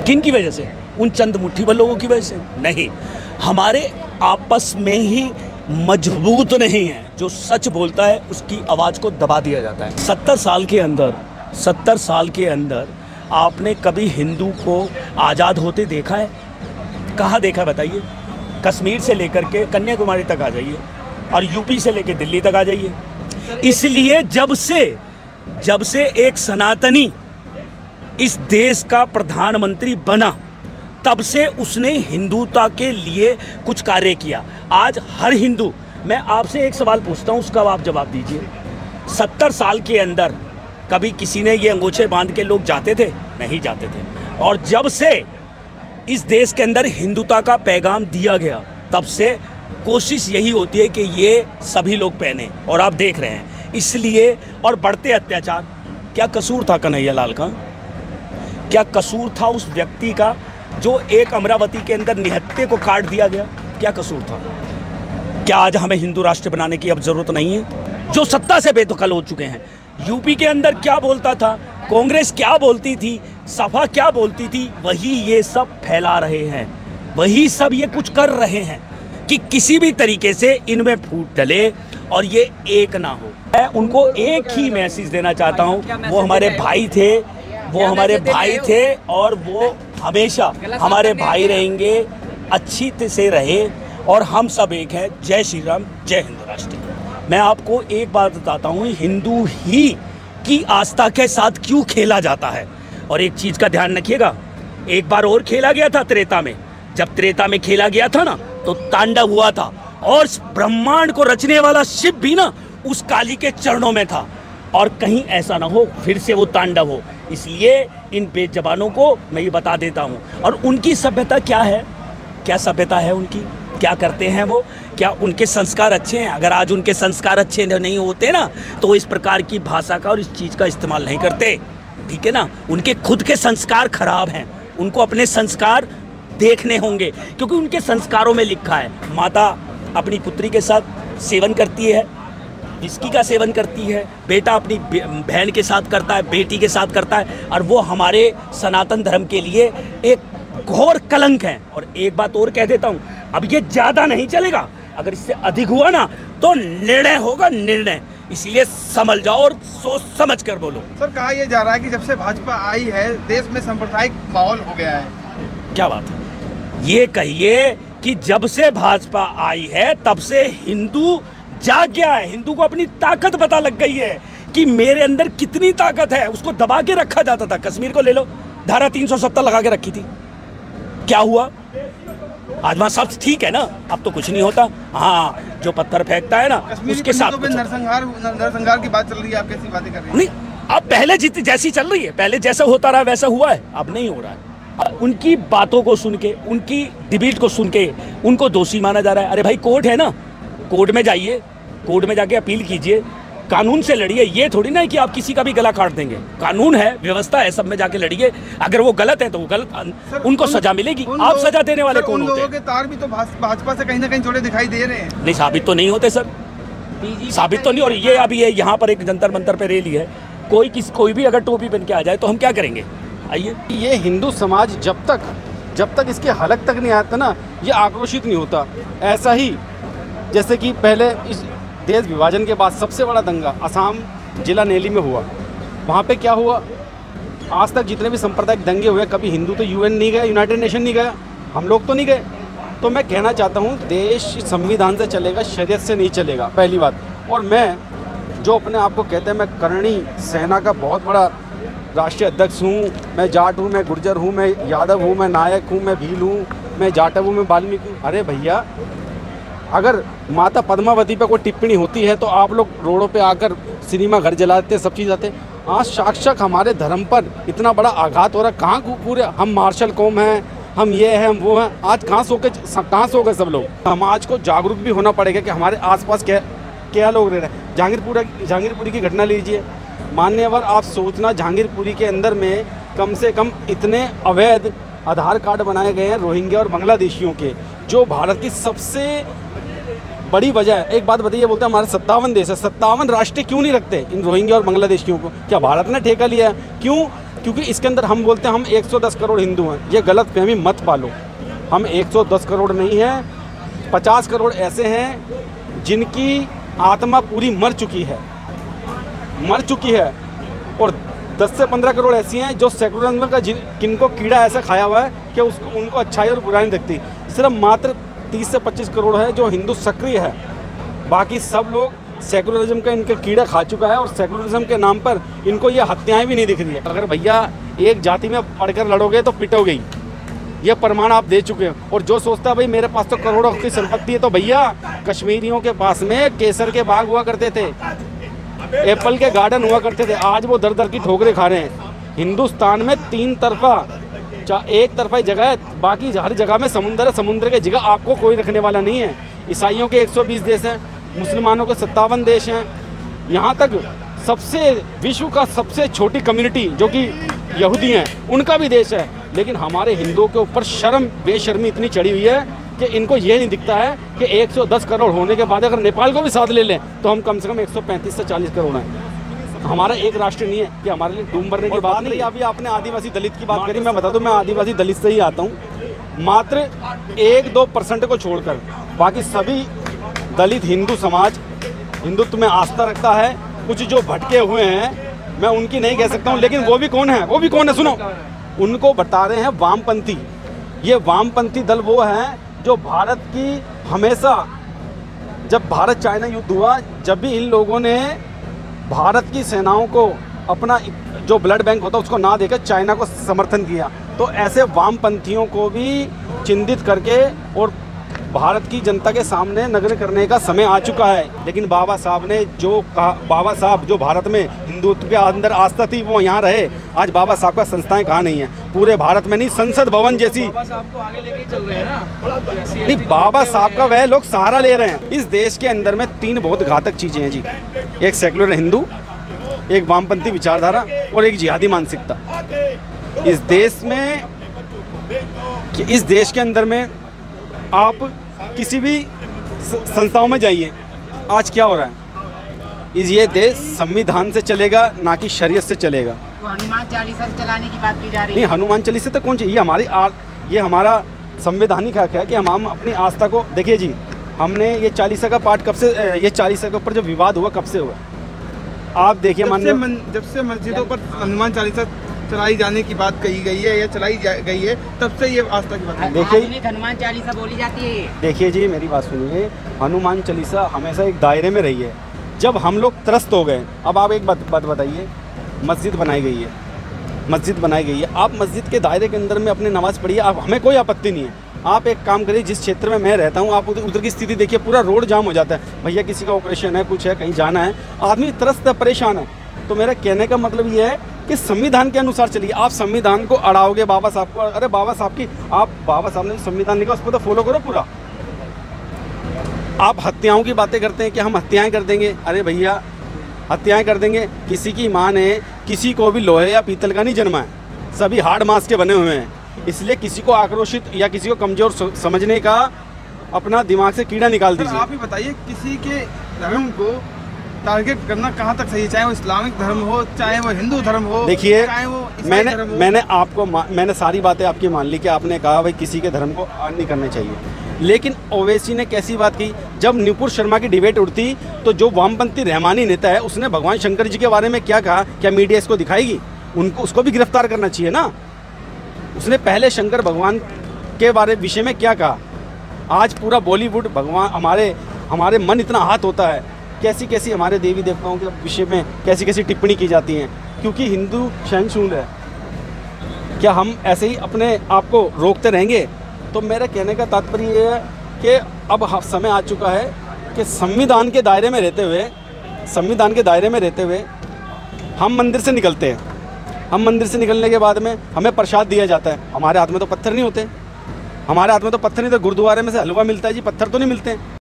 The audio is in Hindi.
किन की वजह से? उन चंद मुट्ठी भर लोगों की वजह से नहीं। हमारे आपस में ही मजबूत नहीं है। जो सच बोलता है उसकी आवाज़ को दबा दिया जाता है। 70 साल के अंदर आपने कभी हिंदू को आज़ाद होते देखा है? कहाँ देखा है बताइए? कश्मीर से लेकर के कन्याकुमारी तक आ जाइए और यूपी से लेकर दिल्ली तक आ जाइए। इसलिए जब से एक सनातनी इस देश का प्रधानमंत्री बना, तब से उसने हिंदुता के लिए कुछ कार्य किया। आज हर हिंदू, मैं आपसे एक सवाल पूछता हूं, उसका आप जवाब दीजिए। 70 साल के अंदर कभी किसी ने ये अंगूठे बांध के लोग जाते थे? नहीं जाते थे। और जब से इस देश के अंदर हिंदुता का पैगाम दिया गया, तब से कोशिश यही होती है कि ये सभी लोग पहने, और आप देख रहे हैं। इसलिए, और बढ़ते अत्याचार, क्या कसूर था कन्हैया लाल का? क्या कसूर था उस व्यक्ति का जो एक अमरावती के अंदर निहत्थे को काट दिया गया? क्या कसूर था? क्या आज हमें हिंदू राष्ट्र बनाने की अब जरूरत नहीं है? जो सत्ता से बेदखल हो चुके हैं। यूपी के अंदर क्या बोलता था, कांग्रेस क्या बोलती थी, सपा क्या बोलती थी, वही ये सब फैला रहे हैं, वही सब ये कुछ कर रहे हैं कि किसी भी तरीके से इनमें फूट डले और ये एक ना हो। मैं उनको एक ही मैसेज देना चाहता हूँ, वो हमारे भाई थे, और वो हमेशा हमारे भाई रहेंगे, अच्छी से रहे, और हम सब एक हैं। जय श्री राम, जय हिंद राष्ट्र। मैं आपको एक बात बताता हूँ, हिंदू ही की आस्था के साथ क्यों खेला जाता है। और एक चीज़ का ध्यान रखिएगा, एक बार और खेला गया था त्रेता में। जब त्रेता में खेला गया था ना, तो तांडव हुआ था, और ब्रह्मांड को रचने वाला शिव भी ना उस काली के चरणों में था। और कहीं ऐसा ना हो फिर से वो तांडव हो, इसलिए इन बेजबानों को मैं ये बता देता हूँ। और उनकी सभ्यता क्या है? क्या सभ्यता है उनकी? क्या करते हैं वो? क्या उनके संस्कार अच्छे हैं? अगर आज उनके संस्कार अच्छे नहीं होते ना, तो इस प्रकार की भाषा का और इस चीज़ का इस्तेमाल नहीं करते, ठीक है ना। उनके खुद के संस्कार खराब हैं, उनको अपने संस्कार देखने होंगे, क्योंकि उनके संस्कारों में लिखा है, माता अपनी पुत्री के साथ सेवन करती है, विस्की का सेवन करती है, बेटा अपनी बहन के साथ करता है, बेटी के साथ करता है, और वो हमारे सनातन धर्म के लिए एक घोर कलंक है। और एक बात और कह देता हूँ, अब ये ज़्यादा नहीं चलेगा, अगर इससे अधिक हुआ ना तो निर्णय होगा, निर्णय। इसलिए समझ जाओ और सोच समझ कर बोलो। सर, कहा यह जा रहा है कि जब से भाजपा आई है देश में सांप्रदायिक माहौल हो गया है। क्या बात है? ये कहिए कि जब से भाजपा आई है तब से हिंदू जाग गया है, हिंदू को अपनी ताकत पता लग गई है कि मेरे अंदर कितनी ताकत है। उसको दबा के रखा जाता था। कश्मीर को ले लो, धारा 370 लगा के रखी थी, क्या हुआ? आज वहाँ सब ठीक है ना, अब तो कुछ नहीं होता। हाँ, जो पत्थर फेंकता है ना उसके साथ तो नरसंहार की बात चल रही है, आप कैसी बातें कर रही हैं? नहीं, अब पहले जैसी चल रही है, पहले जैसा होता रहा वैसा हुआ है, अब नहीं हो रहा है। उनकी बातों को सुन के, उनकी डिबेट को सुन के उनको दोषी माना जा रहा है। अरे भाई, कोर्ट है ना, कोर्ट में जाइए, कोर्ट में जाके अपील कीजिए, कानून से लड़िए। ये थोड़ी ना है कि आप किसी का भी गला काट देंगे। कानून है, व्यवस्था है, सब में जाके लड़िए। अगर वो गलत है तो वो गलत, उनको सजा मिलेगी। आप सजा देने वाले कौन होते हैं? लोगों के तार भी तो भाजपा से कहीं ना कहीं जुड़े दिखाई दे रहे हैं। नहीं, साबित तो नहीं होते सर, साबित तो नहीं। और ये अभी ये यहाँ पर एक जंतर मंतर पे रैली है, कोई भी अगर टोपी पहन के आ जाए तो हम क्या करेंगे? आइए। ये हिंदू समाज जब तक इसके हलक तक नहीं आता ना, ये आक्रोशित नहीं होता। ऐसा ही जैसे कि पहले इस देश विभाजन के बाद सबसे बड़ा दंगा असम जिला नैली में हुआ। वहाँ पे क्या हुआ? आज तक जितने भी सांप्रदायिक दंगे हुए, कभी हिंदू तो यूएन नहीं गया, यूनाइटेड नेशन नहीं गया, हम लोग तो नहीं गए। तो मैं कहना चाहता हूँ, देश संविधान से चलेगा, शरीयत से नहीं चलेगा, पहली बात। और मैं जो अपने आप को कहते हैं, मैं करणी सेना का बहुत बड़ा राष्ट्रीय अध्यक्ष हूँ, मैं जाट हूँ, मैं गुर्जर हूँ, मैं यादव हूँ, मैं नायक हूँ, मैं भील हूँ, मैं जाटव हूँ, मैं वाल्मीकि हूँ। अरे भैया, अगर माता पद्मावती पे कोई टिप्पणी होती है तो आप लोग रोडों पे आकर सिनेमा घर जलाते, सब चीज़ आते। आज साक्षात हमारे धर्म पर इतना बड़ा आघात हो रहा है। कहाँ पूरे हम मार्शल कौम हैं, हम ये हैं, हम वो हैं। आज कहाँ सो गए सब लोग? समाज को जागरूक भी होना पड़ेगा कि हमारे आसपास क्या लोग रह रहे हैं। जहांगीरपुरी की घटना लीजिए, मान्यवर, आप सोचना, जहांगीरपुरी के अंदर में कम से कम इतने अवैध आधार कार्ड बनाए गए हैं रोहिंग्या और बांग्लादेशियों के, जो भारत की सबसे बड़ी वजह है। एक बात बताइए, बोलते हैं हमारे 57 देश है, 57 राष्ट्र क्यों नहीं रखते इन रोहिंग्या और बांग्लादेशियों को? क्या भारत ने ठेका लिया है? क्यों? क्योंकि इसके अंदर हम बोलते हैं हम 110 करोड़ हिंदू हैं, ये गलत फहमी मत पालो। हम 110 करोड़ नहीं हैं, 50 करोड़ ऐसे हैं जिनकी आत्मा पूरी मर चुकी है, और 10 से 15 करोड़ ऐसी हैं जो सेकुलरिज्म का किनको कीड़ा ऐसा खाया हुआ है कि उसको उनको अच्छाई और बुराई नहीं दिखती। सिर्फ मात्र 30 से 25 करोड़ है जो हिंदू सक्रिय है, बाकी सब लोग सेकुलरिज्म का इनका कीड़ा खा चुका है और सेकुलरिज्म के नाम पर इनको ये हत्याएं भी नहीं दिख रही है। अगर भैया एक जाति में पढ़कर लड़ोगे तो पिटोगे ही, ये प्रमाण आप दे चुके हैं। और जो सोचता है भाई मेरे पास तो करोड़ों की संपत्ति है, तो भैया कश्मीरियों के पास में केसर के बाग हुआ करते थे, एप्पल के गार्डन हुआ करते थे, आज वो दर दर की ठोकरें खा रहे हैं। हिंदुस्तान में 3 तरफा एक तरफा ही जगह है, बाकी हर जगह में समुंदर है, समुद्र की जगह आपको कोई रखने वाला नहीं है। ईसाइयों के 120 देश हैं, मुसलमानों के 57 देश हैं, यहाँ तक सबसे विश्व का सबसे छोटी कम्युनिटी जो कि यहूदी हैं उनका भी देश है। लेकिन हमारे हिंदुओं के ऊपर शर्म बेशर्मी इतनी चढ़ी हुई है कि इनको ये नहीं दिखता है कि 110 करोड़ होने के बाद अगर नेपाल को भी साथ ले लें तो हम कम से कम 135 से 40 करोड़ हैं। हमारा एक राष्ट्र नहीं है कि हमारे लिए डूम भरने की बात नहीं। अभी आपने आदिवासी दलित की बात करी, मैं बता दूं मैं आदिवासी दलित से ही आता हूँ। मात्र 1-2% को छोड़कर बाकी सभी दलित हिंदू समाज हिंदुत्व में आस्था रखता है। कुछ जो भटके हुए हैं मैं उनकी नहीं कह सकता हूँ, लेकिन वो भी कौन है सुनो, उनको बता रहे हैं वामपंथी। ये वामपंथी दल वो हैं जो भारत की हमेशा, जब भारत चाइना युद्ध हुआ, जब भी इन लोगों ने भारत की सेनाओं को अपना जो ब्लड बैंक होता है उसको ना देकर चाइना को समर्थन किया, तो ऐसे वामपंथियों को भी चिन्हित करके और भारत की जनता के सामने नग्न करने का समय आ चुका है। लेकिन बाबा साहब ने जो कहा, बाबा साहब जो भारत में हिंदुत्व के अंदर आस्था थी वो यहाँ रहे। आज बाबा साहब का संस्थाएं कहाँ नहीं है, पूरे भारत में नहीं, संसद भवन जैसी। बाबा साहब को आगे लेके चल रहे हैं ना, नहीं, बाबा साहब का वह लोग सहारा ले रहे हैं। इस देश के अंदर में 3 बहुत घातक चीज़ें हैं जी, एक सेकुलर हिंदू, एक वामपंथी विचारधारा और एक जिहादी मानसिकता। इस देश के अंदर में आप किसी भी संस्थाओं में जाइए, आज क्या हो रहा है, ये देश संविधान से चलेगा ना कि शरीयत से चलेगा। तो हनुमान चालीसा चलाने की बात की जा रही है। नहीं, हनुमान चालीसा तो कौन चाहिए, ये हमारा संवैधानिक हक है कि हम अपनी आस्था को, देखिए जी, हमने ये चालीसा का पाठ कब से, ये चालीसा के ऊपर जो विवाद हुआ कब से हुआ, आप देखिए। जब से मस्जिदों पर हनुमान चालीसा चलाई जाने की बात कही गई है या चलाई गई है, तब से ये आस्था की बात है। देखिए हनुमान चालीसा बोली जाती है। देखिए जी, मेरी बात सुनिए, हनुमान चालीसा हमेशा एक दायरे में रही है। जब हम लोग त्रस्त हो गए, अब आप एक बात बताइए, मस्जिद बनाई गई है, आप मस्जिद के दायरे के अंदर में अपने नमाज पढ़िए, आप, हमें कोई आपत्ति नहीं है। आप एक काम करिए, जिस क्षेत्र में मैं रहता हूँ आप उधर की स्थिति देखिए, पूरा रोड जाम हो जाता है। भैया किसी का ऑपरेशन है, कुछ है, कहीं जाना है, आदमी त्रस्त है, परेशान है। तो मेरा कहने का मतलब ये है कि संविधान के अनुसार चलिए। आप संविधान को अड़ाओगे बाबा साहब को, अरे बाबा साहब ने संविधान लिखा, उसको तो फॉलो करो पूरा। आप हत्याओं की बातें करते हैं कि हम हत्याएं कर देंगे, अरे भैया हत्याएं कर देंगे, किसी की माँ ने किसी को भी लोहे या पीतल का नहीं जन्मा है, सभी हार्ड मांस के बने हुए हैं। इसलिए किसी को आक्रोशित या किसी को कमज़ोर समझने का अपना दिमाग से कीड़ा निकाल दीजिए। आप ही बताइए, किसी के धर्म को टारगेट करना कहाँ तक सही है, चाहे वो इस्लामिक धर्म हो, चाहे वो हिंदू धर्म हो, देखिए चाहे वो ईसाई धर्म हो। मैंने सारी बातें आपकी मान ली कि आपने कहा भाई किसी के धर्म को आन नहीं करना चाहिए, लेकिन ओवैसी ने कैसी बात की, जब नुपुर शर्मा की डिबेट उठती तो जो वामपंथी रहमानी नेता है उसने भगवान शंकर जी के बारे में क्या कहा, क्या मीडिया इसको दिखाएगी? उसको भी गिरफ्तार करना चाहिए ना। उसने पहले शंकर भगवान के विषय में क्या कहा। आज पूरा बॉलीवुड भगवान, हमारे मन इतना हाथ होता है, कैसी कैसी हमारे देवी देवताओं के विषय में कैसी कैसी टिप्पणी की जाती हैं, क्योंकि हिंदू सहिष्णु है। क्या हम ऐसे ही अपने आप को रोकते रहेंगे? तो मेरा कहने का तात्पर्य ये है कि अब समय आ चुका है कि संविधान के दायरे में रहते हुए हम मंदिर से निकलते हैं। हम मंदिर से निकलने के बाद में हमें प्रसाद दिया जाता है, हमारे हाथ में तो पत्थर नहीं होते, हमारे हाथ में तो पत्थर नहीं, तो गुरुद्वारे में से हलवा मिलता है जी, पत्थर तो नहीं मिलते हैं।